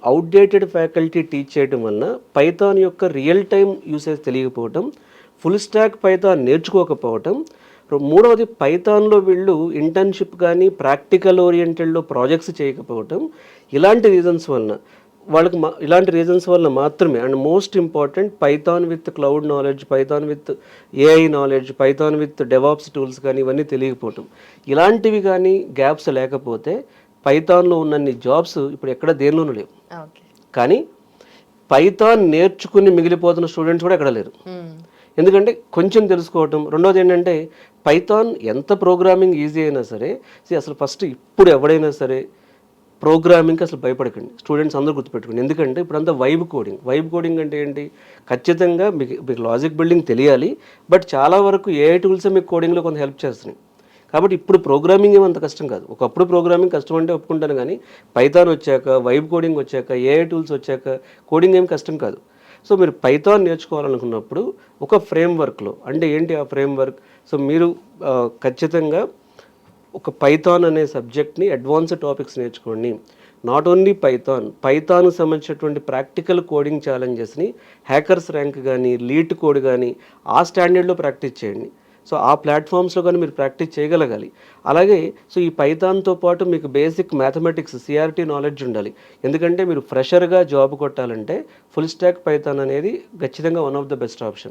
Outdated faculty teach చేయడం వలన Python యొక్క రియల్ టైం యూసేజ్ తెలియకపోవటం, ఫుల్ స్టాక్ పైథాన్ నేర్చుకోకపోవటం, మూడవది పైథాన్లో వీళ్ళు ఇంటర్న్షిప్ కానీ ప్రాక్టికల్ ఓరియంటెడ్లో ప్రాజెక్ట్స్ చేయకపోవటం, ఇలాంటి రీజన్స్ వలన వాళ్ళకి ఇలాంటి రీజన్స్ వల్ల మాత్రమే. And most important Python with cloud knowledge, Python with AI knowledge, Python with DevOps tools కానీ ఇవన్నీ తెలియకపోవటం, ఇలాంటివి కానీ గ్యాప్స్ లేకపోతే పైథాన్లో ఉన్నన్ని జాబ్స్ ఇప్పుడు ఎక్కడ దేనిలోనూ లేవు. కానీ పైథాన్ నేర్చుకుని మిగిలిపోతున్న స్టూడెంట్స్ కూడా ఎక్కడ లేరు. ఎందుకంటే కొంచెం తెలుసుకోవటం. రెండోది ఏంటంటే పైథాన్ ఎంత ప్రోగ్రామింగ్ ఈజీ అయినా సరే, అసలు ఫస్ట్ ఇప్పుడు ఎవడైనా సరే ప్రోగ్రామింగ్కి అసలు భయపడకండి. స్టూడెంట్స్ అందరూ గుర్తుపెట్టుకోండి. ఎందుకంటే ఇప్పుడంతా వైబ్ కోడింగ్ అంటే ఏంటి? ఖచ్చితంగా మీకు లాజిక్ బిల్డింగ్ తెలియాలి, బట్ చాలా వరకు ఏఐ టూల్స్ మీకు కోడింగ్లో కొంత హెల్ప్ చేస్తున్నాయి. కాబట్టి ఇప్పుడు ప్రోగ్రామింగ్ ఏమంత కష్టం కాదు. ఒకప్పుడు ప్రోగ్రామింగ్ కష్టం అంటే ఒప్పుకుంటాను, కానీ పైథాన్ వచ్చాక, వైబ్ కోడింగ్ వచ్చాక, ఏఐ టూల్స్ వచ్చాక కోడింగ్ ఏం కష్టం కాదు. సో మీరు పైథాన్ నేర్చుకోవాలనుకున్నప్పుడు ఒక ఫ్రేమ్వర్క్లో, అంటే ఏంటి ఆ ఫ్రేమ్వర్క్? సో మీరు ఖచ్చితంగా ఒక పైథాన్ అనే సబ్జెక్ట్ని అడ్వాన్స్డ్ టాపిక్స్ నేర్చుకోండి. నాట్ ఓన్లీ పైథాన్కి సంబంధించినటువంటి ప్రాక్టికల్ కోడింగ్ ఛాలెంజెస్ని హ్యాకర్స్ ర్యాంక్ కానీ, లీట్ కోడ్ కానీ ఆ స్టాండర్డ్లో ప్రాక్టీస్ చేయండి. సో ఆ ప్లాట్ఫామ్స్లో కానీ మీరు ప్రాక్టీస్ చేయగలగాలి. అలాగే సో ఈ పైథాన్తో పాటు మీకు బేసిక్ మ్యాథమెటిక్స్, సిఆర్టీ నాలెడ్జ్ ఉండాలి. ఎందుకంటే మీరు ఫ్రెషర్గా జాబ్ కొట్టాలంటే ఫుల్ స్టాక్ పైథాన్ అనేది ఖచ్చితంగా one of the best option.